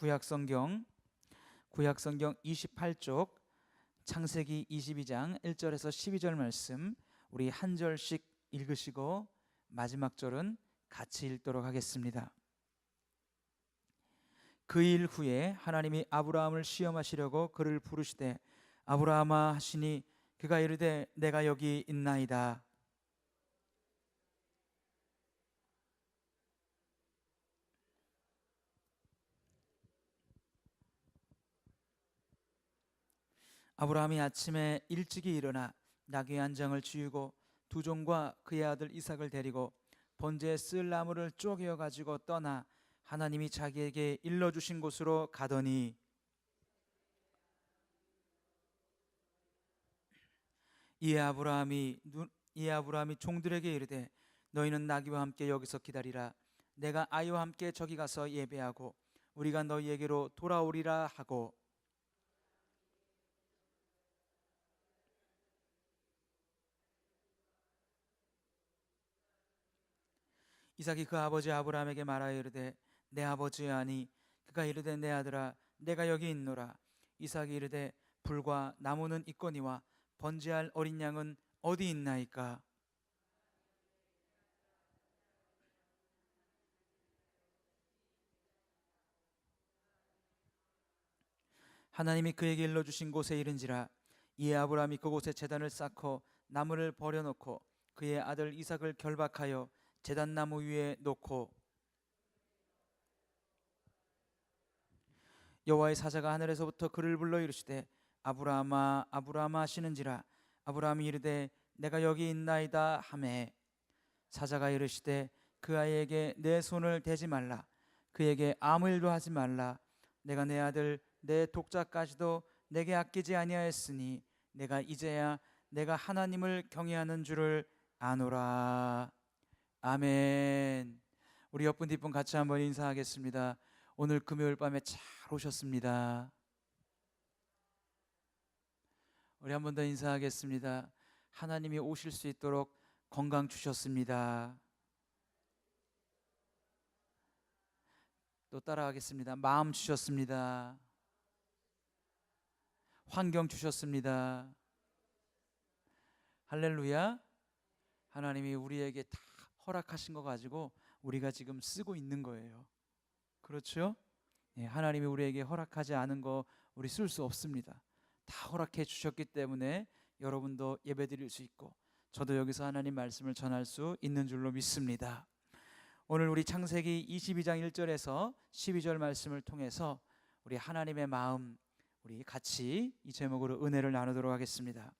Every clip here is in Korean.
구약성경 28쪽 창세기 22장 1절에서 12절 말씀 우리 한 절씩 읽으시고 마지막 절은 같이 읽도록 하겠습니다. 그 일 후에 하나님이 아브라함을 시험하시려고 그를 부르시되 아브라함아 하시니 그가 이르되 내가 여기 있나이다. 아브라함이 아침에 일찍이 일어나 나귀 한 장을 지우고 두 종과 그의 아들 이삭을 데리고 번제에 쓸 나무를 쪼개어 가지고 떠나 하나님이 자기에게 일러주신 곳으로 가더니 이에 아브라함이 종들에게 이르되 너희는 나귀와 함께 여기서 기다리라. 내가 아이와 함께 저기 가서 예배하고 우리가 너희에게로 돌아오리라 하고 이삭이 그 아버지 아브라함에게 말하여 이르되 내 아버지하니 그가 이르되 내 아들아 내가 여기 있노라. 이삭이 이르되 불과 나무는 있거니와 번제할 어린 양은 어디 있나이까? 하나님이 그에게 일러주신 곳에 이른지라. 이에 아브라함이 그곳에 제단을 쌓고 나무를 버려놓고 그의 아들 이삭을 결박하여 제단 나무 위에 놓고 여호와의 사자가 하늘에서부터 그를 불러 이르시되 아브라함아 아브라함아 하시는지라. 아브라함이 이르되 내가 여기 있나이다 하매 사자가 이르시되 그 아이에게 내 손을 대지 말라. 그에게 아무 일도 하지 말라. 내가 내 아들 내 독자까지도 내게 아끼지 아니하였으니 내가 이제야 내가 하나님을 경외하는 줄을 아노라. 아멘. 우리 옆분 뒷분 같이 한번 인사하겠습니다. 오늘 금요일 밤에 잘 오셨습니다. 우리 한 번 더 인사하겠습니다. 하나님이 오실 수 있도록 건강 주셨습니다. 또 따라하겠습니다. 마음 주셨습니다. 환경 주셨습니다. 할렐루야. 하나님이 우리에게 다 허락하신 거 가지고 우리가 지금 쓰고 있는 거예요. 그렇죠? 예, 하나님이 우리에게 허락하지 않은 거 우리 쓸 수 없습니다. 다 허락해 주셨기 때문에 여러분도 예배 드릴 수 있고 저도 여기서 하나님 말씀을 전할 수 있는 줄로 믿습니다. 오늘 우리 창세기 22장 1절에서 12절 말씀을 통해서 우리 하나님의 마음 우리 같이 이 제목으로 은혜를 나누도록 하겠습니다.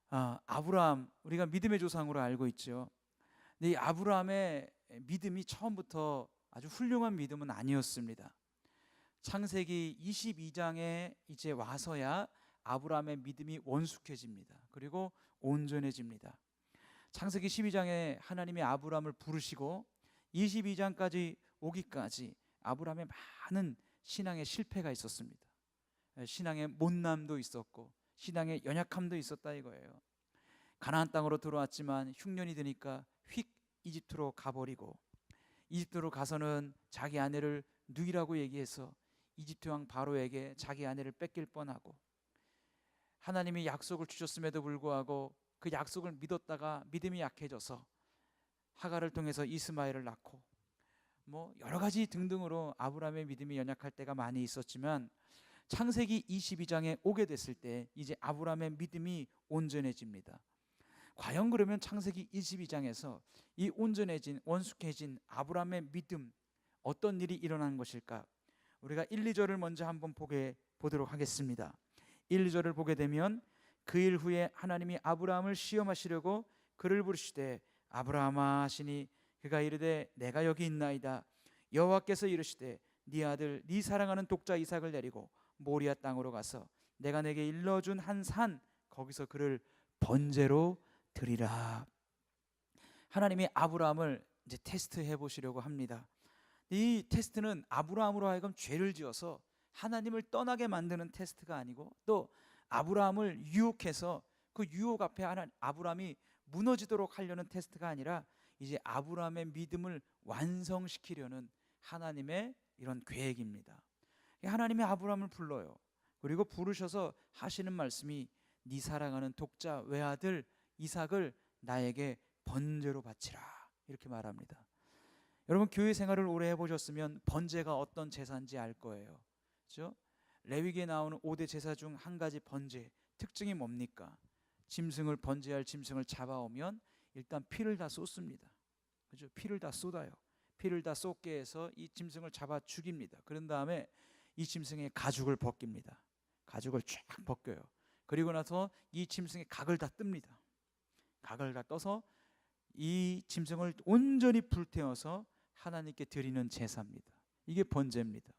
아브라함 우리가 믿음의 조상으로 알고 있죠. 근데 이 아브라함의 믿음이 처음부터 아주 훌륭한 믿음은 아니었습니다. 창세기 22장에 이제 와서야 아브라함의 믿음이 원숙해집니다. 그리고 온전해집니다. 창세기 12장에 하나님이 아브라함을 부르시고 22장까지 오기까지 아브라함의 많은 신앙의 실패가 있었습니다. 신앙의 못남도 있었고 신앙의 연약함도 있었다 이거예요. 가나안 땅으로 들어왔지만 흉년이 드니까 휙 이집트로 가버리고 이집트로 가서는 자기 아내를 누이라고 얘기해서 이집트 왕 바로에게 자기 아내를 뺏길 뻔하고 하나님이 약속을 주셨음에도 불구하고 그 약속을 믿었다가 믿음이 약해져서 하갈을 통해서 이스마엘을 낳고 뭐 여러 가지 등등으로 아브라함의 믿음이 연약할 때가 많이 있었지만 창세기 22장에 오게 됐을 때 이제 아브라함의 믿음이 온전해집니다. 과연 그러면 창세기 22장에서 이 온전해진 원숙해진 아브라함의 믿음 어떤 일이 일어난 것일까? 우리가 1, 2절을 먼저 한번 보도록 하겠습니다. 1, 2절을 보게 되면 그 일 후에 하나님이 아브라함을 시험하시려고 그를 부르시되 아브라함아 하시니 그가 이르되 내가 여기 있나이다. 여호와께서 이르시되 네 아들 네 사랑하는 독자 이삭을 데리고 모리아 땅으로 가서 내가 내게 일러준 한 산 거기서 그를 번제로 드리라. 하나님이 아브라함을 이제 테스트해 보시려고 합니다. 이 테스트는 아브라함으로 하여금 죄를 지어서 하나님을 떠나게 만드는 테스트가 아니고 또 아브라함을 유혹해서 그 유혹 앞에 아브라함이 무너지도록 하려는 테스트가 아니라 이제 아브라함의 믿음을 완성시키려는 하나님의 이런 계획입니다. 하나님이 아브라함을 불러요. 그리고 부르셔서 하시는 말씀이 네 사랑하는 독자 외아들 이삭을 나에게 번제로 바치라, 이렇게 말합니다. 여러분, 교회 생활을 오래 해보셨으면 번제가 어떤 제사인지 알 거예요. 그렇죠? 레위기에 나오는 5대 제사 중 한 가지 번제, 특징이 뭡니까? 짐승을 번제할 짐승을 잡아오면 일단 피를 다 쏟습니다. 그죠? 피를 다 쏟아요. 피를 다 쏟게 해서 이 짐승을 잡아 죽입니다. 그런 다음에 이 짐승의 가죽을 벗깁니다. 가죽을 쫙 벗겨요. 그리고 나서 이 짐승의 각을 다 뜹니다. 각을 다 떠서 이 짐승을 온전히 불태워서 하나님께 드리는 제사입니다. 이게 번제입니다.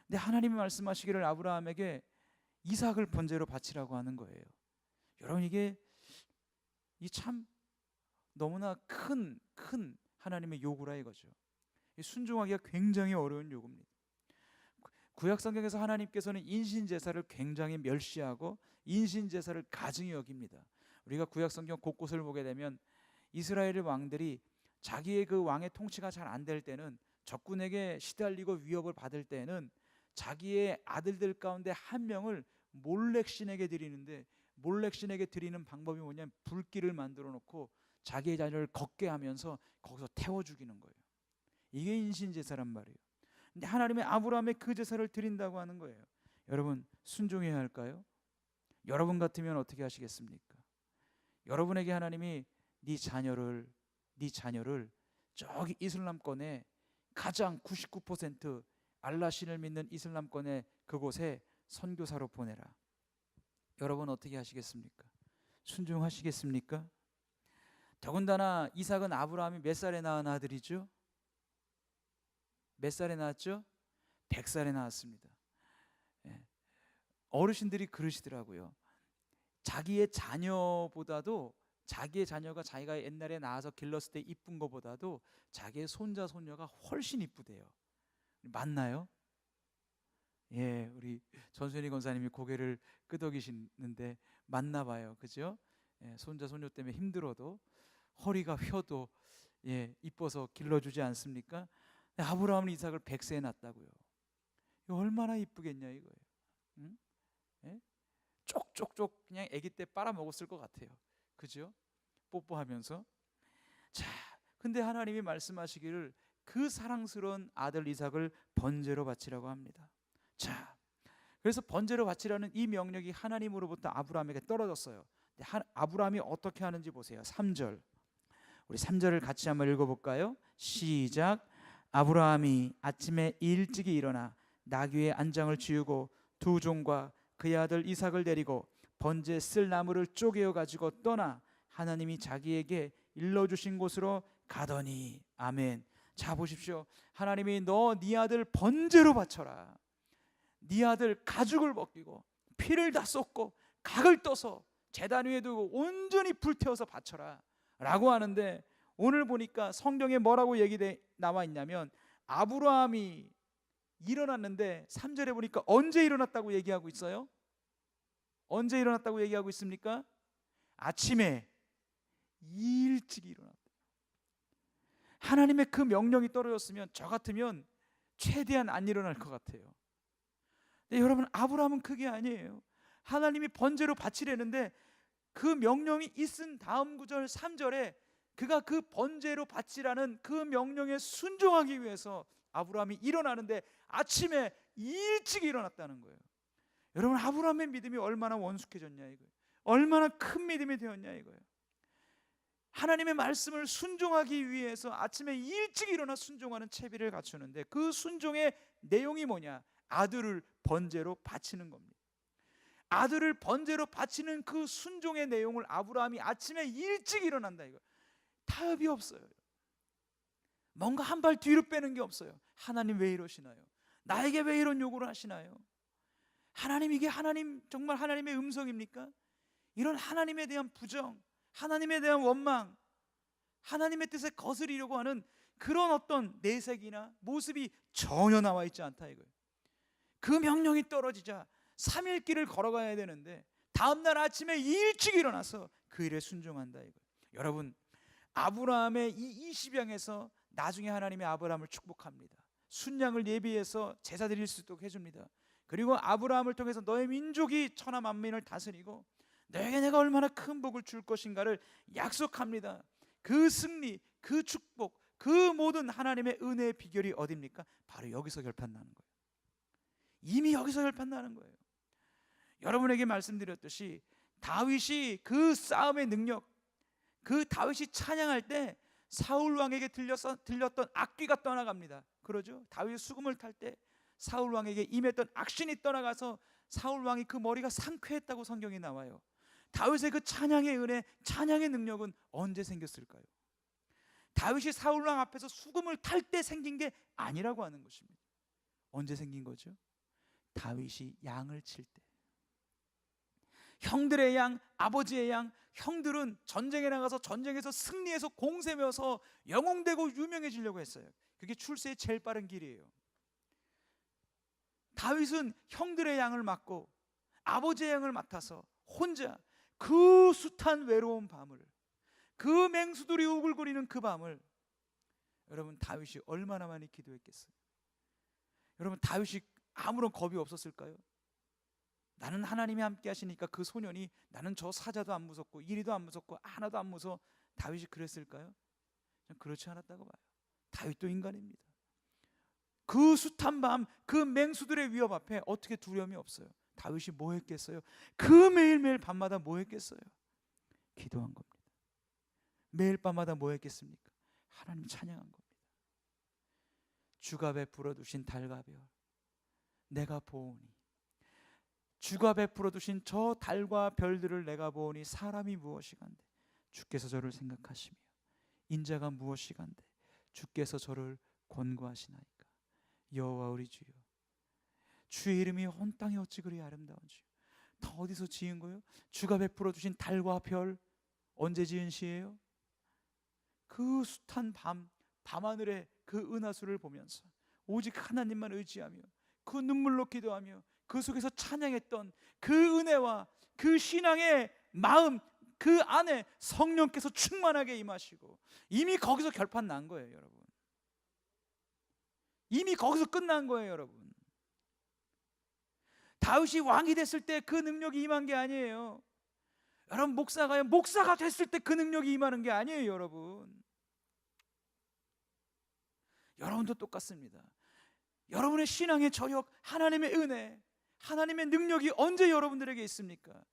근데 하나님이 말씀하시기를 아브라함에게 이삭을 번제로 바치라고 하는 거예요. 여러분, 이게 참 너무나 큰 하나님의 요구라 이거죠. 순종하기가 굉장히 어려운 요구입니다. 구약 성경에서 하나님께서는 인신 제사를 굉장히 멸시하고 인신 제사를 가증히 여깁니다. 우리가 구약 성경 곳곳을 보게 되면 이스라엘의 왕들이 자기의 그 왕의 통치가 잘 안 될 때는, 적군에게 시달리고 위협을 받을 때는 자기의 아들들 가운데 한 명을 몰렉신에게 드리는데, 몰렉신에게 드리는 방법이 뭐냐면 불길을 만들어 놓고 자기의 자녀를 걷게 하면서 거기서 태워 죽이는 거예요. 이게 인신제사란 말이에요. 근데 하나님의 아브라함의 그 제사를 드린다고 하는 거예요. 여러분, 순종해야 할까요? 여러분 같으면 어떻게 하시겠습니까? 여러분에게 하나님이 네 자녀를 저기 이슬람권에 가장 99% 알라신을 믿는 이슬람권의 그곳에 선교사로 보내라. 여러분 어떻게 하시겠습니까? 순종하시겠습니까? 더군다나 이삭은 아브라함이 몇 살에 낳은 아들이죠? 몇 살에 낳았죠? 100살에 낳았습니다. 어르신들이 그러시더라고요. 자기의 자녀보다도, 자기의 자녀가 자기가 옛날에 낳아서 길렀을 때 이쁜 것보다도 자기의 손자 손녀가 훨씬 이쁘대요. 맞나요? 예, 우리 전순희 권사님이 고개를 끄덕이시는데 맞나 봐요. 그죠? 예, 손자 손녀 때문에 힘들어도 허리가 휘어도 이뻐서 길러주지 않습니까? 아브라함은 이삭을 100세에 낳았다고요. 얼마나 이쁘겠냐 이거예요. 응? 예? 쪽쪽쪽 그냥 아기 때 빨아먹었을 것 같아요. 그죠? 뽀뽀하면서. 자, 근데 하나님이 말씀하시기를 그 사랑스러운 아들 이삭을 번제로 바치라고 합니다. 자, 그래서 번제로 바치라는 이 명령이 하나님으로부터 아브라함에게 떨어졌어요. 아브라함이 어떻게 하는지 보세요. 3절, 우리 3절을 같이 한번 읽어볼까요? 시작. 아브라함이 아침에 일찍이 일어나 나귀의 안장을 지우고 두 종과 그의 아들 이삭을 데리고 번제 쓸 나무를 쪼개어 가지고 떠나 하나님이 자기에게 일러주신 곳으로 가더니. 아멘. 자, 보십시오. 하나님이 너 네 아들 번제로 바쳐라. 네 아들 가죽을 벗기고 피를 다 쏟고 각을 떠서 제단 위에 두고 온전히 불태워서 바쳐라 라고 하는데, 오늘 보니까 성경에 뭐라고 나와 있냐면 아브라함이 일어났는데 3절에 보니까 언제 일어났다고 얘기하고 있어요? 언제 일어났다고 얘기하고 있습니까? 아침에 일찍 일어났다. 하나님의 그 명령이 떨어졌으면 저 같으면 최대한 안 일어날 것 같아요. 근데 여러분, 아브라함은 그게 아니에요. 하나님이 번제로 바치려는데 그 명령이 있은 다음 구절 3절에 그가 그 번제로 바치라는 그 명령에 순종하기 위해서 아브라함이 일어나는데 아침에 일찍 일어났다는 거예요. 여러분, 아브라함의 믿음이 얼마나 원숙해졌냐 이거예요. 얼마나 큰 믿음이 되었냐 이거예요. 하나님의 말씀을 순종하기 위해서 아침에 일찍 일어나 순종하는 채비를 갖추는데, 그 순종의 내용이 뭐냐? 아들을 번제로 바치는 겁니다. 아들을 번제로 바치는 그 순종의 내용을 아브라함이 아침에 일찍 일어난다 이거. 타협이 없어요. 뭔가 한 발 뒤로 빼는 게 없어요. 하나님 왜 이러시나요? 나에게 왜 이런 요구를 하시나요? 하나님, 이게 정말 하나님의 음성입니까? 이런 하나님에 대한 부정, 하나님에 대한 원망, 하나님의 뜻에 거스리려고 하는 그런 어떤 내색이나 모습이 전혀 나와 있지 않다 이거예요. 그 명령이 떨어지자 3일 길을 걸어가야 되는데 다음날 아침에 일찍 일어나서 그 일에 순종한다 이거예요. 여러분, 아브라함의 이 20양에서 나중에 하나님이 아브라함을 축복합니다. 순양을 예비해서 제사 드릴 수 있도록 해줍니다. 그리고 아브라함을 통해서 너의 민족이 천하 만민을 다스리고 너에게 내가 얼마나 큰 복을 줄 것인가를 약속합니다. 그 승리, 그 축복, 그 모든 하나님의 은혜의 비결이 어디입니까? 바로 여기서 결판나는 거예요. 이미 여기서 결판나는 거예요. 여러분에게 말씀드렸듯이 다윗이 그 싸움의 능력, 그 다윗이 찬양할 때 사울 왕에게 들렸던 악귀가 떠나갑니다. 그러죠? 다윗이 수금을 탈 때 사울 왕에게 임했던 악신이 떠나가서 사울 왕이 그 머리가 상쾌했다고 성경에 나와요. 다윗의 그 찬양의 은혜, 찬양의 능력은 언제 생겼을까요? 다윗이 사울 왕 앞에서 수금을 탈 때 생긴 게 아니라고 하는 것입니다. 언제 생긴 거죠? 다윗이 양을 칠 때. 형들의 양, 아버지의 양, 형들은 전쟁에 나가서 전쟁에서 승리해서 공세면서 영웅되고 유명해지려고 했어요. 그게 출세의 제일 빠른 길이에요. 다윗은 형들의 양을 맡고 아버지의 양을 맡아서 혼자 그 숱한 외로운 밤을, 그 맹수들이 우글거리는 그 밤을, 여러분 다윗이 얼마나 많이 기도했겠어요? 여러분 다윗이 아무런 겁이 없었을까요? 나는 하나님이 함께 하시니까 그 소년이 나는 저 사자도 안 무섭고 이리도 안 무섭고 하나도 안 무서워. 다윗이 그랬을까요? 그렇지 않았다고 봐요. 다윗도 인간입니다. 그 숱한 밤, 그 맹수들의 위협 앞에 어떻게 두려움이 없어요? 다윗이 뭐 했겠어요? 그 매일매일 밤마다 뭐 했겠어요? 기도한 겁니다. 매일 밤마다 뭐 했겠습니까? 하나님 찬양한 겁니다. 주가 베풀어 두신 달과 별 내가 보오니, 주가 베풀어 두신 저 달과 별들을 내가 보오니 사람이 무엇이간데 주께서 저를 생각하시며 인자가 무엇이간데 주께서 저를 권고하시나이까. 여호와 우리 주여, 주의 이름이 온 땅에 어찌 그리 아름다운지요. 다 어디서 지은 거예요? 주가 베풀어 주신 달과 별 언제 지은 시예요? 그 숱한 밤하늘의 그 은하수를 보면서 오직 하나님만 의지하며 그 눈물로 기도하며 그 속에서 찬양했던 그 은혜와 그 신앙의 마음, 그 안에 성령께서 충만하게 임하시고 이미 거기서 결판 난 거예요, 여러분. 이미 거기서 끝난 거예요, 여러분. 다윗이 왕이 됐을 때 그 능력이 임한 게 아니에요. 여러분 목사가 됐을 때 그 능력이 임하는 게 아니에요, 여러분. 여러분도 똑같습니다. 여러분의 신앙의 저력, 하나님의 은혜, 하나님의 능력이 언제 여러분들에게 있습니까?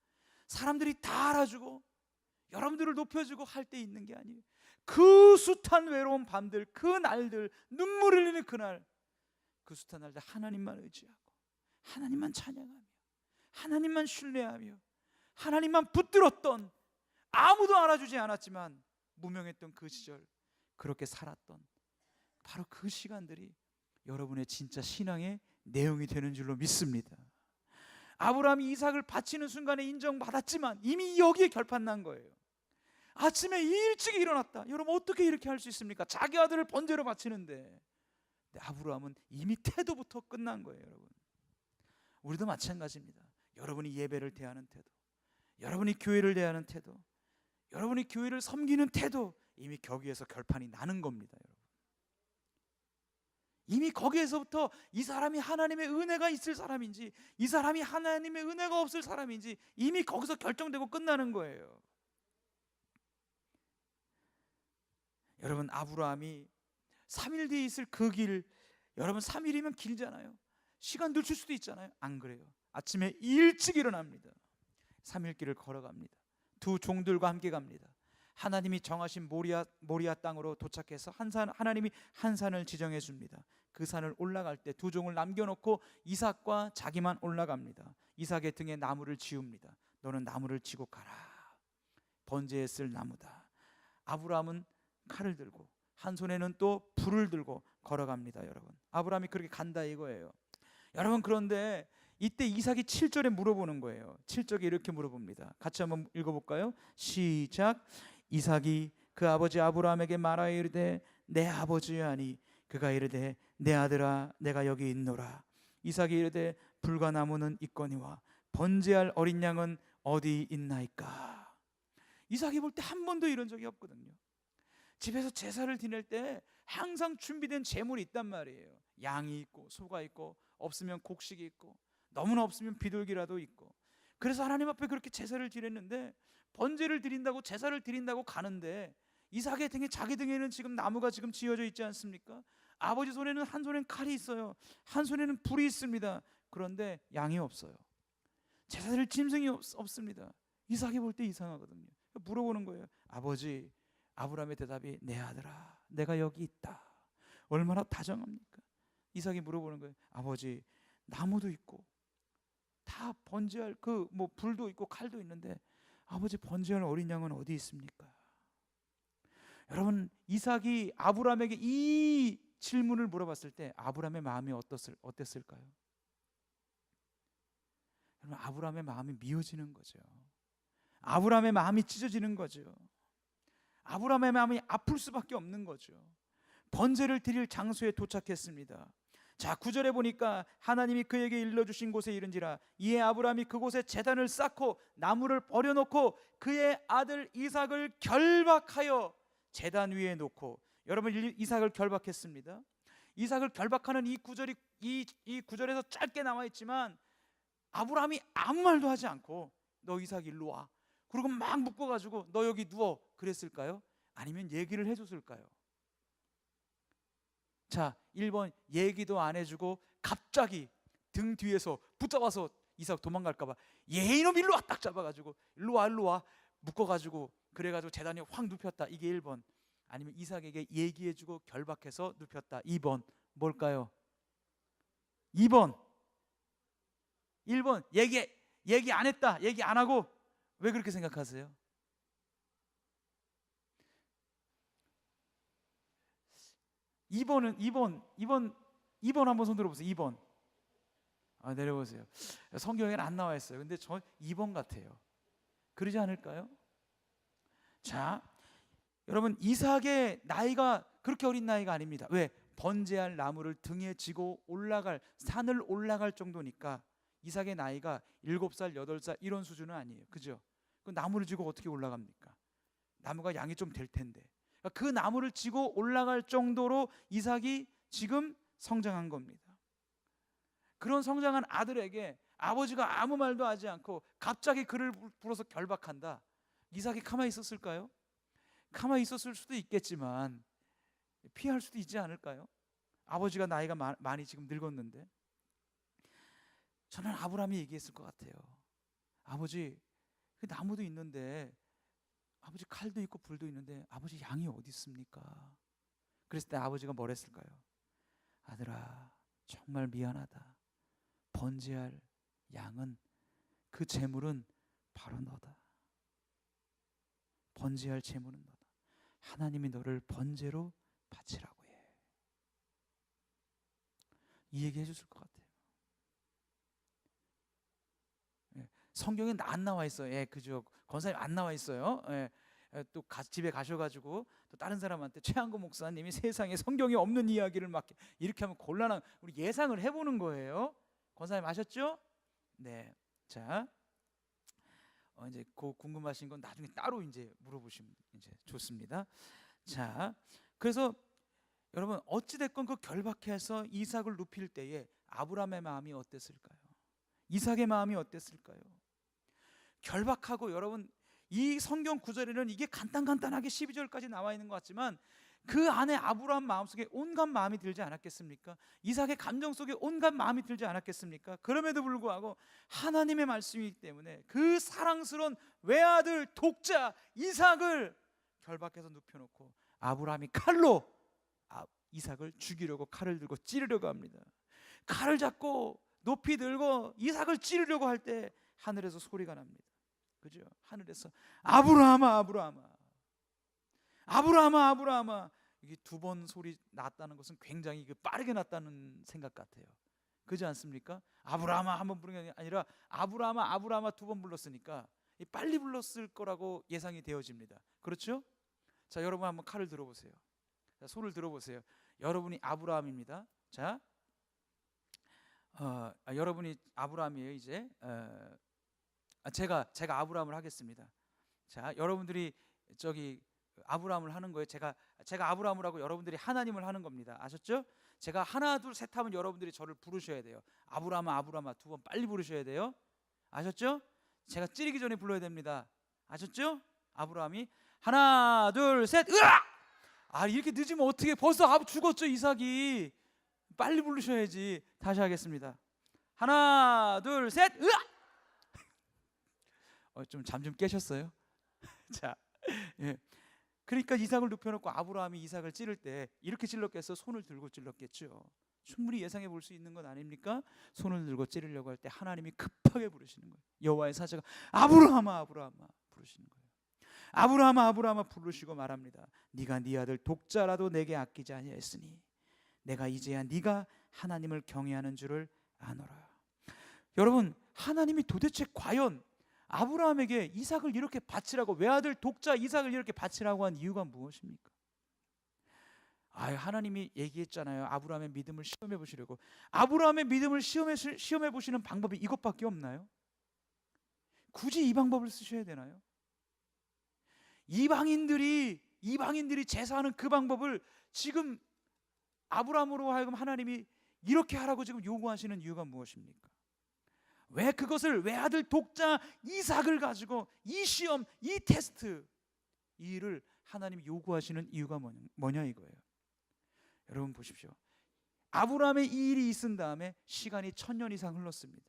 사람들이 다 알아주고 여러분들을 높여주고 할 때 있는 게 아니에요. 그 숱한 외로운 밤들, 그 날들, 눈물 흘리는 그날, 그 숱한 날들 하나님만 의지하고 하나님만 찬양하며 하나님만 신뢰하며 하나님만 붙들었던, 아무도 알아주지 않았지만 무명했던 그 시절, 그렇게 살았던 바로 그 시간들이 여러분의 진짜 신앙의 내용이 되는 줄로 믿습니다. 아브라함이 이삭을 바치는 순간에 인정받았지만 이미 여기에 결판 난 거예요. 아침에 일찍 일어났다. 여러분 어떻게 이렇게 할 수 있습니까? 자기 아들을 번제로 바치는데. 아브라함은 이미 태도부터 끝난 거예요, 여러분. 우리도 마찬가지입니다. 여러분이 예배를 대하는 태도, 여러분이 교회를 대하는 태도, 여러분이 교회를 섬기는 태도, 이미 거기에서 결판이 나는 겁니다, 여러분. 이미 거기에서부터 이 사람이 하나님의 은혜가 있을 사람인지 이 사람이 하나님의 은혜가 없을 사람인지 이미 거기서 결정되고 끝나는 거예요. 여러분 아브라함이 3일 뒤에 있을 그 길, 여러분 3일이면 길잖아요. 시간 늦출 수도 있잖아요. 안 그래요. 아침에 일찍 일어납니다. 3일 길을 걸어갑니다. 두 종들과 함께 갑니다. 하나님이 정하신 모리아 땅으로 도착해서 하나님이 한 산을 지정해 줍니다. 그 산을 올라갈 때 두 종을 남겨놓고 이삭과 자기만 올라갑니다. 이삭의 등에 나무를 지웁니다. 너는 나무를 지고 가라. 번제에 쓸 나무다. 아브라함은 칼을 들고 한 손에는 또 불을 들고 걸어갑니다, 여러분. 아브라함이 그렇게 간다 이거예요. 여러분 그런데 이때 이삭이 7절에 물어보는 거예요. 7절에 이렇게 물어봅니다. 같이 한번 읽어볼까요? 시작. 이삭이 그 아버지 아브라함에게 말하여 이르되 내 아버지여 하니 그가 이르되 내 아들아 내가 여기 있노라. 이삭이 이르되 불과 나무는 있거니와 번제할 어린 양은 어디 있나이까. 이삭이 볼 때 한 번도 이런 적이 없거든요. 집에서 제사를 지낼 때 항상 준비된 제물이 있단 말이에요. 양이 있고 소가 있고, 없으면 곡식이 있고, 너무나 없으면 비둘기라도 있고. 그래서 하나님 앞에 그렇게 제사를 드렸는데, 번제를 드린다고 제사를 드린다고 가는데 이삭의 등에, 자기 등에는 지금 나무가 지금 지어져 있지 않습니까? 아버지 손에는, 한 손에는 칼이 있어요. 한 손에는 불이 있습니다. 그런데 양이 없어요. 제사를 짐승이 없습니다. 이삭이 볼 때 이상하거든요. 물어보는 거예요. 아버지, 아브라함의 대답이 내 아들아, 내가 여기 있다. 얼마나 다정합니까? 이삭이 물어보는 거예요. 아버지, 나무도 있고 다 번제할 그 뭐 불도 있고 칼도 있는데 아버지, 번제할 어린 양은 어디 있습니까? 여러분, 이삭이 아브라함에게 이 질문을 물어봤을 때 아브라함의 마음이 어땠을까요? 여러분, 아브라함의 마음이 미어지는 거죠. 아브라함의 마음이 찢어지는 거죠. 아브라함의 마음이 아플 수밖에 없는 거죠. 번제를 드릴 장소에 도착했습니다. 자, 9절에 보니까 하나님이 그에게 일러주신 곳에 이른지라 이에 아브라함이 그곳에 제단을 쌓고 나무를 버려놓고 그의 아들 이삭을 결박하여 제단 위에 놓고. 여러분, 이삭을 결박했습니다. 이삭을 결박하는 이 구절이 이 구절에서 짧게 나와 있지만 아브라함이 아무 말도 하지 않고 너 이삭 일로 와, 그리고 막 묶어가지고 너 여기 누워, 그랬을까요? 아니면 얘기를 해줬을까요? 자, 1번, 얘기도 안 해주고 갑자기 등 뒤에서 붙잡아서 이삭 도망갈까봐 얘 이놈 일로 와, 딱 잡아가지고 일로 와 일로 와 묶어가지고 그래가지고 제단에 확 눕혔다. 이게 1번. 아니면 이삭에게 얘기해주고 결박해서 눕혔다. 2번. 뭘까요? 2번. 1번, 얘기 안 했다. 얘기 안 하고. 왜 그렇게 생각하세요? (2번) 한번 손 들어보세요. 2번. 내려보세요. 성경에는 안 나와 있어요. 근데 저 2번 같아요. 그러지 않을까요? 자, 여러분, 이삭의 나이가 그렇게 어린 나이가 아닙니다. 왜? 번제할 나무를 등에 지고 산을 올라갈 정도니까. 이삭의 나이가 7살, 8살 이런 수준은 아니에요. 그죠? 그 나무를 지고 어떻게 올라갑니까? 나무가 양이 좀 될 텐데. 그 나무를 지고 올라갈 정도로 이삭이 지금 성장한 겁니다. 그런 성장한 아들에게 아버지가 아무 말도 하지 않고 갑자기 그를 불어서 결박한다. 이삭이 가만히 있었을까요? 가만히 있었을 수도 있겠지만 피할 수도 있지 않을까요? 아버지가 나이가 많이 지금 늙었는데. 저는 아브라함이 얘기했을 것 같아요. 아버지, 그 나무도 있는데, 아버지 칼도 있고 불도 있는데 아버지 양이 어디 있습니까? 그랬을 때 아버지가 뭘 했을까요? 아들아, 정말 미안하다. 번제할 양은, 그 제물은 바로 너다. 번제할 제물은 너다. 하나님이 너를 번제로 바치라고 해. 이 얘기 해줬을 것 같아요. 성경에 안 나와 있어요. 그죠? 권사님 안 나와 있어요. 또 집에 가셔가지고 또 다른 사람한테 최한구 목사님이 세상에 성경에 없는 이야기를 막 이렇게 하면 곤란한, 우리 예상을 해보는 거예요. 권사님 아셨죠? 네. 자, 이제 그 궁금하신 건 나중에 따로 이제 물어보시면 이제 좋습니다. 자, 그래서 여러분, 어찌 됐건 그 결박해서 이삭을 눕힐 때에 아브라함의 마음이 어땠을까요? 이삭의 마음이 어땠을까요? 결박하고, 여러분, 이 성경 구절에는 이게 간단하게 12절까지 나와 있는 것 같지만 그 안에 아브라함 마음속에 온갖 마음이 들지 않았겠습니까? 이삭의 감정 속에 온갖 마음이 들지 않았겠습니까? 그럼에도 불구하고 하나님의 말씀이기 때문에 그 사랑스러운 외아들 독자 이삭을 결박해서 눕혀놓고 아브라함이 칼로 이삭을 죽이려고 칼을 들고 찌르려고 합니다. 칼을 잡고 높이 들고 이삭을 찌르려고 할 때 하늘에서 소리가 납니다. 그죠? 하늘에서 아브라함아, 아브라함아, 아브라함아, 아브라함아. 이게 2번 소리 났다는 것은 굉장히 빠르게 났다는 생각 같아요. 그렇지 않습니까? 아브라함아 한번 부르는 게 아니라 아브라함아, 아브라함아 2번 불렀으니까 빨리 불렀을 거라고 예상이 되어집니다. 그렇죠? 자, 여러분 한번 칼을 들어보세요. 자, 손을 들어보세요. 여러분이 아브라함입니다. 자, 여러분이 아브라함이에요. 이제 제가 아브라함을 하겠습니다. 자, 여러분들이 저기 아브라함을 하는 거예요. 제가 아브라함을 하고 여러분들이 하나님을 하는 겁니다. 아셨죠? 제가 하나 둘 셋 하면 여러분들이 저를 부르셔야 돼요. 아브라함아 아브라함아 2번 빨리 부르셔야 돼요. 아셨죠? 제가 찌르기 전에 불러야 됩니다. 아셨죠? 아브라함이 하나 둘 셋 으악! 아 이렇게 늦으면 어떻게, 벌써 죽었죠 이삭이. 빨리 부르셔야지. 다시 하겠습니다. 하나 둘 셋 으악! 좀 잠 좀 깨셨어요? 자, 예. 그러니까 이삭을 눕혀놓고 아브라함이 이삭을 찌를 때 이렇게 찔렀겠어? 손을 들고 찔렀겠죠. 충분히 예상해 볼 수 있는 것 아닙니까? 손을 들고 찌르려고 할 때 하나님이 급하게 부르시는 거예요. 여호와의 사자가 아브라함아 아브라함아 부르시는 거예요. 아브라함아 아브라함아 부르시고 말합니다. 네가 네 아들 독자라도 내게 아끼지 아니하였으니 내가 이제야 네가 하나님을 경외하는 줄을 아노라. 여러분, 하나님이 도대체 과연 아브라함에게 이삭을 이렇게 바치라고, 외아들 독자 이삭을 이렇게 바치라고 한 이유가 무엇입니까? 하나님이 얘기했잖아요. 아브라함의 믿음을 시험해 보시려고. 아브라함의 믿음을 시험해 보시는 방법이 이것밖에 없나요? 굳이 이 방법을 쓰셔야 되나요? 이방인들이 제사하는 그 방법을 지금 아브라함으로 하여금 하나님이 이렇게 하라고 지금 요구하시는 이유가 무엇입니까? 왜 그것을, 외아들 독자 이삭을 가지고 이 시험, 이 테스트, 이 일을 하나님이 요구하시는 이유가 뭐냐 이거예요. 여러분 보십시오. 아브라함의 이 일이 있은 다음에 시간이 1000년 이상 흘렀습니다.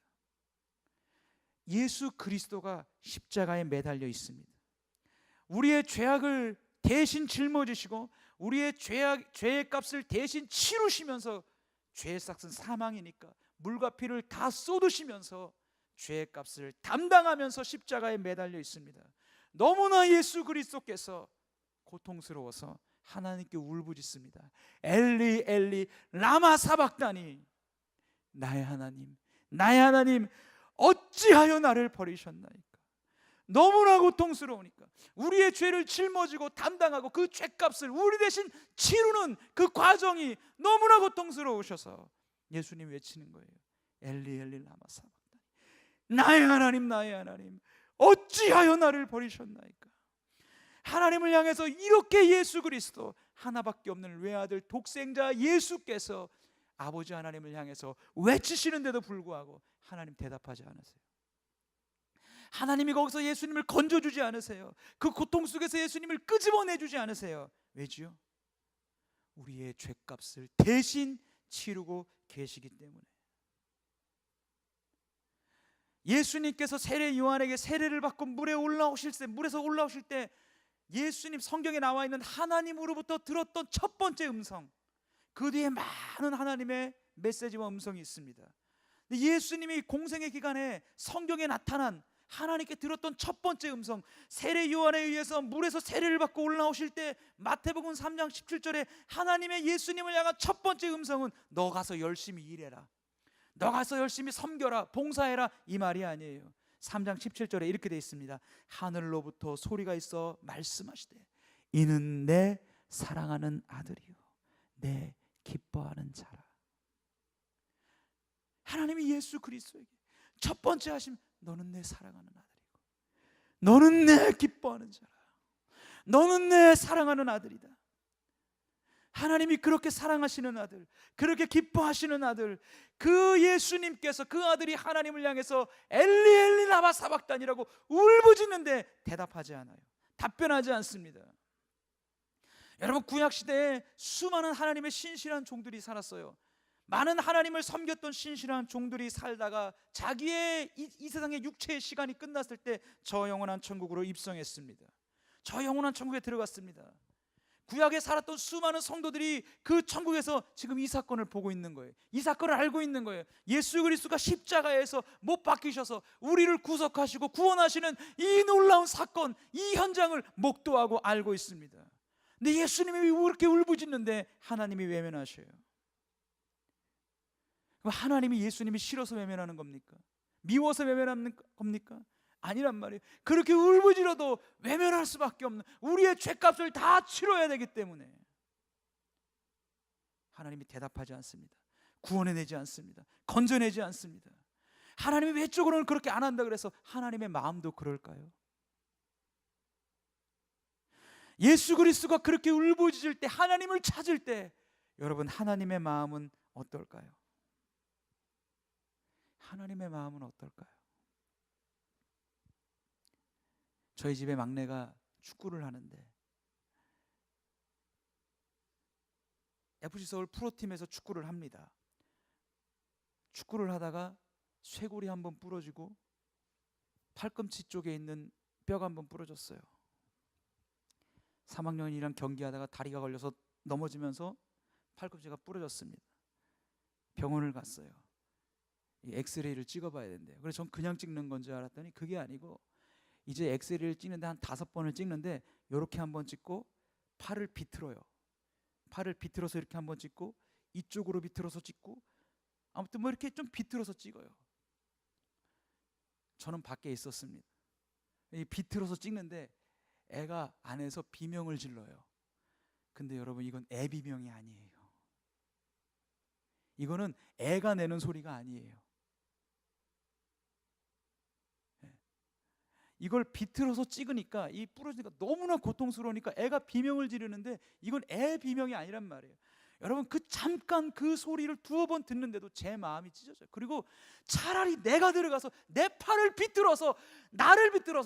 예수 그리스도가 십자가에 매달려 있습니다. 우리의 죄악을 대신 짊어지시고 우리의 죄의 값을 대신 치르시면서, 죄의 삭은 사망이니까 물과 피를 다 쏟으시면서 죄의 값을 담당하면서 십자가에 매달려 있습니다. 너무나 예수 그리스도께서 고통스러워서 하나님께 울부짖습니다. 엘리 엘리 라마 사박다니, 나의 하나님 어찌하여 나를 버리셨나이까. 너무나 고통스러우니까 우리의 죄를 짊어지고 담당하고 그 죄값을 우리 대신 치르는 그 과정이 너무나 고통스러우셔서 예수님 외치는 거예요. 엘리 엘리 라마 사박다니, 나의 하나님 어찌하여 나를 버리셨나이까. 하나님을 향해서 이렇게 예수 그리스도 하나밖에 없는 외아들 독생자 예수께서 아버지 하나님을 향해서 외치시는데도 불구하고 하나님 대답하지 않으세요. 하나님이 거기서 예수님을 건져주지 않으세요. 그 고통 속에서 예수님을 끄집어내주지 않으세요. 왜지요? 우리의 죄값을 대신 치르고 계시기 때문에. 예수님께서 세례 요한에게 세례를 받고 물에서 올라오실 때 예수님, 성경에 나와 있는 하나님으로부터 들었던 첫 번째 음성, 그 뒤에 많은 하나님의 메시지와 음성이 있습니다. 예수님이 공생의 기간에 성경에 나타난 하나님께 들었던 첫 번째 음성, 세례 요한에 의해서 물에서 세례를 받고 올라오실 때 마태복음 3장 17절에 하나님의 예수님을 향한 첫 번째 음성은 너 가서 열심히 일해라, 너 가서 열심히 섬겨라, 봉사해라, 이 말이 아니에요. 3장 17절에 이렇게 되어 있습니다. 하늘로부터 소리가 있어 말씀하시되 이는 내 사랑하는 아들이요 내 기뻐하는 자라. 하나님이 예수 그리스도에게 첫 번째 하심, 너는 내 사랑하는 아들이고 너는 내 기뻐하는 자라, 너는 내 사랑하는 아들이다. 하나님이 그렇게 사랑하시는 아들, 그렇게 기뻐하시는 아들, 그 예수님께서, 그 아들이 하나님을 향해서 엘리 엘리 라마 사박단이라고 울부짖는데 대답하지 않아요. 답변하지 않습니다. 여러분, 구약시대에 수많은 하나님의 신실한 종들이 살았어요. 많은 하나님을 섬겼던 신실한 종들이 살다가 자기의 이 세상의 육체의 시간이 끝났을 때 저 영원한 천국으로 입성했습니다. 저 영원한 천국에 들어갔습니다. 구약에 살았던 수많은 성도들이 그 천국에서 지금 이 사건을 보고 있는 거예요. 이 사건을 알고 있는 거예요. 예수 그리스도가 십자가에서 못 박히셔서 우리를 구속하시고 구원하시는 이 놀라운 사건, 이 현장을 목도하고 알고 있습니다. 근데 예수님이 왜 그렇게 울부짖는데 하나님이 외면하셔요? 그럼 하나님이 예수님이 싫어서 외면하는 겁니까? 미워서 외면하는 겁니까? 아니란 말이에요. 그렇게 울부짖어도 외면할 수밖에 없는, 우리의 죄값을 다 치러야 되기 때문에 하나님이 대답하지 않습니다. 구원해내지 않습니다. 건져내지 않습니다. 하나님이 외적으로는 그렇게 안 한다 그래서 하나님의 마음도 그럴까요? 예수 그리스도가 그렇게 울부짖을 때, 하나님을 찾을 때 여러분, 하나님의 마음은 어떨까요? 하나님의 마음은 어떨까요? 저희 집에 막내가 축구를 하는데 FC 서울 프로팀에서 축구를 합니다. 축구를 하다가 쇄골이 한번 부러지고 팔꿈치 쪽에 있는 뼈가 한번 부러졌어요. 3학년이랑 경기하다가 다리가 걸려서 넘어지면서 팔꿈치가 부러졌습니다. 병원을 갔어요. 이 엑스레이를 찍어봐야 된대요. 그래서 전 그냥 찍는 건 줄 알았더니 그게 아니고 이제 엑스레이를 찍는데 한 5번을 찍는데 이렇게 한번 찍고 팔을 비틀어요. 팔을 비틀어서 이렇게 한번 찍고 이쪽으로 비틀어서 찍고 아무튼 뭐 이렇게 좀 비틀어서 찍어요. 저는 밖에 있었습니다. 이 비틀어서 찍는데 애가 안에서 비명을 질러요. 근데 여러분, 이건 애 비명이 아니에요. 이거는 애가 내는 소리가 아니에요. 이걸 비틀어서 찍으니까 이 부러지니까 너무나 고통스러우니까 애가 비명을 지르는데 이건 애 비명이 아니란 말이에요. 여러분, 그 잠깐 그 소리를 2번 듣는데도 제 마음이 찢어져요. 그리고 차라리 내가 들어가서 내 팔을 비틀어서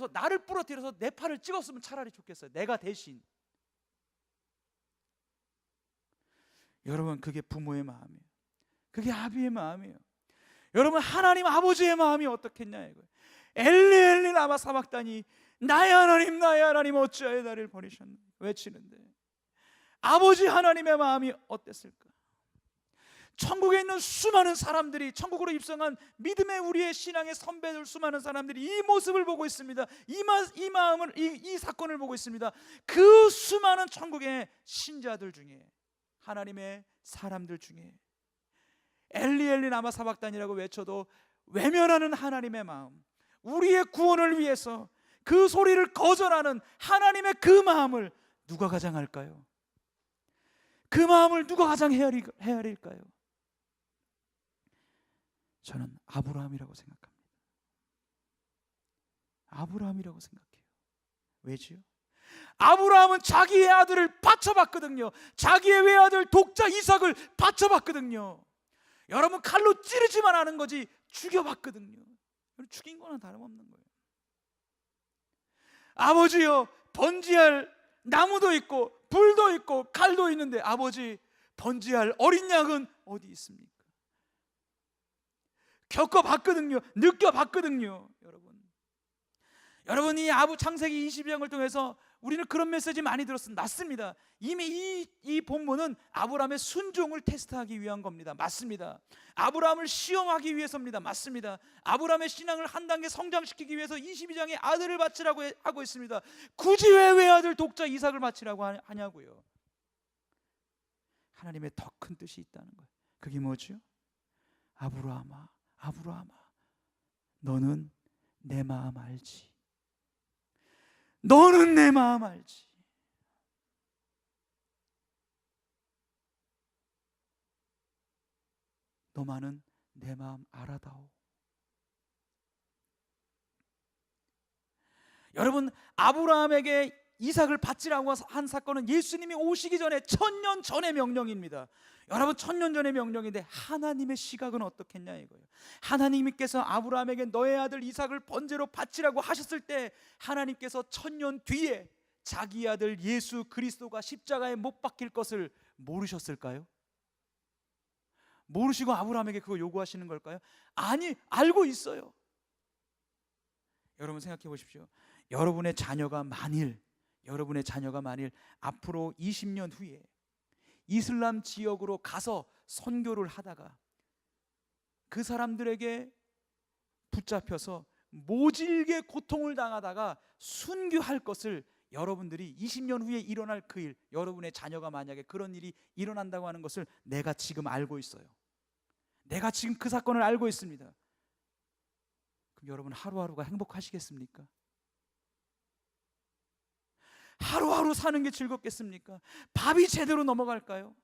나를 부러뜨려서 내 팔을 찍었으면 차라리 좋겠어요. 내가 대신. 여러분, 그게 부모의 마음이에요. 그게 아비의 마음이에요. 여러분, 하나님 아버지의 마음이 어떻겠냐 이거예요. 엘리 엘리 라마 사박다니, 나의 하나님 어찌하여 나를 버리셨나 외치는데 아버지 하나님의 마음이 어땠을까? 천국에 있는 수많은 사람들이, 천국으로 입성한 믿음의 우리의 신앙의 선배들 수많은 사람들이 이 모습을 보고 있습니다. 이 마음을, 이 사건을 보고 있습니다. 그 수많은 천국의 신자들 중에, 하나님의 사람들 중에 엘리 엘리 라마 사박단이라고 외쳐도 외면하는 하나님의 마음, 우리의 구원을 위해서 그 소리를 거절하는 하나님의 그 마음을 누가 가장 알까요? 그 마음을 누가 가장 헤아릴까요? 저는 아브라함이라고 생각합니다. 아브라함이라고 생각해요. 왜지요? 아브라함은 자기의 아들을 바쳐봤거든요. 자기의 외아들 독자 이삭을 바쳐봤거든요. 여러분, 칼로 찌르지만 하는 거지 죽여봤거든요. 죽인 거나 다름없는 거예요. 아버지요, 번지할 나무도 있고 불도 있고 칼도 있는데 아버지, 번지할 어린 양은 어디 있습니까? 겪어봤거든요. 느껴봤거든요. 여러분, 이 창세기 22장을 통해서 우리는 그런 메시지 많이 들었습니다. 맞습니다. 이미 이 본문은 아브라함의 순종을 테스트하기 위한 겁니다. 맞습니다. 아브라함을 시험하기 위해서입니다. 맞습니다. 아브라함의 신앙을 한 단계 성장시키기 위해서 22장에 아들을 바치라고 하고 있습니다. 굳이 왜 외아들 독자 이삭을 바치라고 하냐고요. 하나님의 더 큰 뜻이 있다는 거예요. 그게 뭐죠? 아브라함아, 너는 내 마음 알지. 너는 내 마음 알지. 너만은 내 마음 알아다오. 여러분, 아브라함에게 이삭을 바치라고 한 사건은 예수님이 오시기 전에 1000년 전의 명령입니다. 여러분, 1000년 전의 명령인데 하나님의 시각은 어떻겠냐 이거예요. 하나님께서 아브라함에게 너의 아들 이삭을 번제로 바치라고 하셨을 때 하나님께서 1000년 뒤에 자기 아들 예수 그리스도가 십자가에 못 박힐 것을 모르셨을까요? 모르시고 아브라함에게 그거 요구하시는 걸까요? 아니, 알고 있어요. 여러분, 생각해 보십시오. 여러분의 자녀가 만일 앞으로 20년 후에 이슬람 지역으로 가서 선교를 하다가 그 사람들에게 붙잡혀서 모질게 고통을 당하다가 순교할 것을 여러분들이 20년 후에 일어날 그 일, 여러분의 자녀가 만약에 그런 일이 일어난다고 하는 것을 내가 지금 알고 있어요. 내가 지금 그 사건을 알고 있습니다. 그럼 여러분, 하루하루가 행복하시겠습니까? 하루하루 사는 게 즐겁겠습니까? 밥이 제대로 넘어갈까요?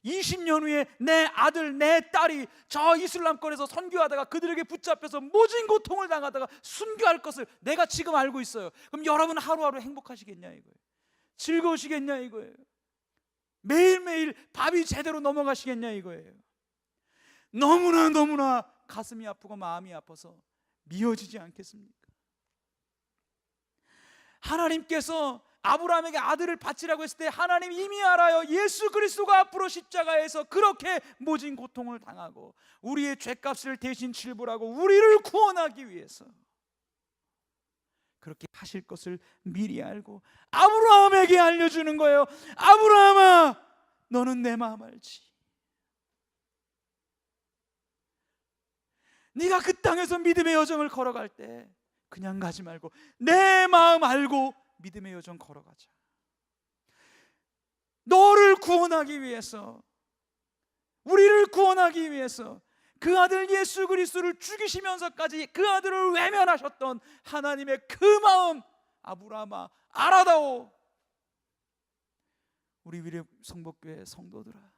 20년 후에 내 아들, 내 딸이 저 이슬람권에서 선교하다가 그들에게 붙잡혀서 모진 고통을 당하다가 순교할 것을 내가 지금 알고 있어요. 그럼 여러분 하루하루 행복하시겠냐 이거예요. 즐거우시겠냐 이거예요. 매일매일 밥이 제대로 넘어가시겠냐 이거예요. 너무나 가슴이 아프고 마음이 아파서 미워지지 않겠습니까? 하나님께서 아브라함에게 아들을 바치라고 했을 때 하나님 이미 알아요. 예수 그리스도가 앞으로 십자가에서 그렇게 모진 고통을 당하고 우리의 죄값을 대신 질불하고 우리를 구원하기 위해서 그렇게 하실 것을 미리 알고 아브라함에게 알려주는 거예요. 아브라함아, 너는 내 마음 알지. 네가 그 땅에서 믿음의 여정을 걸어갈 때 그냥 가지 말고 내 마음 알고 믿음의 여정 걸어가자. 너를 구원하기 위해서, 우리를 구원하기 위해서 그 아들 예수 그리스도를 죽이시면서까지 그 아들을 외면하셨던 하나님의 그 마음, 아브라함아 알아다오. 우리 위례 성복교회 성도들아,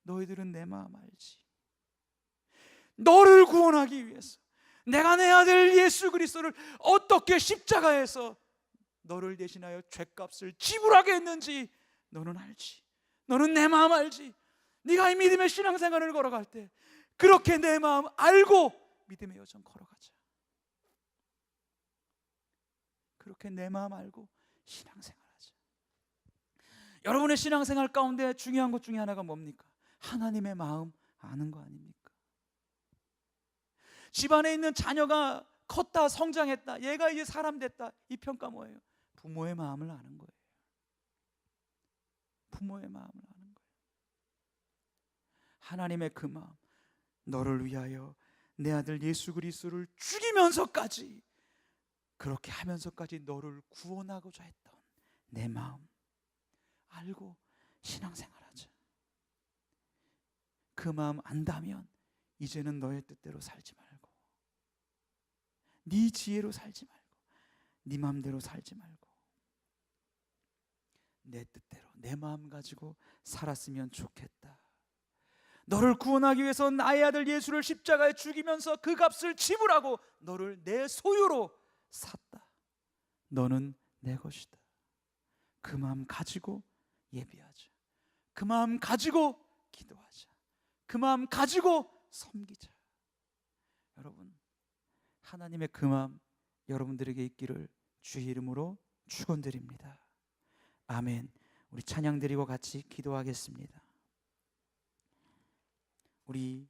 너희들은 내 마음 알지. 너를 구원하기 위해서 내가 내 아들 예수 그리스도를 어떻게 십자가에서 너를 대신하여 죄값을 지불하게 했는지 너는 알지. 너는 내 마음 알지. 네가 이 믿음의 신앙생활을 걸어갈 때 그렇게 내 마음 알고 믿음의 여정 걸어가자. 그렇게 내 마음 알고 신앙생활하자. 여러분의 신앙생활 가운데 중요한 것 중에 하나가 뭡니까? 하나님의 마음 아는 거 아닙니까? 집안에 있는 자녀가 컸다, 성장했다, 얘가 이제 사람 됐다, 이 평가 뭐예요? 부모의 마음을 아는 거예요. 부모의 마음을 아는 거예요. 하나님의 그 마음, 너를 위하여 내 아들 예수 그리스도를 죽이면서까지, 그렇게 하면서까지 너를 구원하고자 했던 내 마음 알고 신앙생활하자. 그 마음 안다면 이제는 너의 뜻대로 살지 말고, 네 지혜로 살지 말고, 네 마음대로 살지 말고 내 뜻대로 내 마음 가지고 살았으면 좋겠다. 너를 구원하기 위해서 나의 아들 예수를 십자가에 죽이면서 그 값을 지불하고 너를 내 소유로 샀다. 너는 내 것이다. 그 마음 가지고 예배하자. 그 마음 가지고 기도하자. 그 마음 가지고 섬기자. 여러분, 하나님의 그 마음 여러분들에게 있기를 주의 이름으로 축원드립니다. 아멘. 우리 찬양 드리고 같이 기도하겠습니다. 우리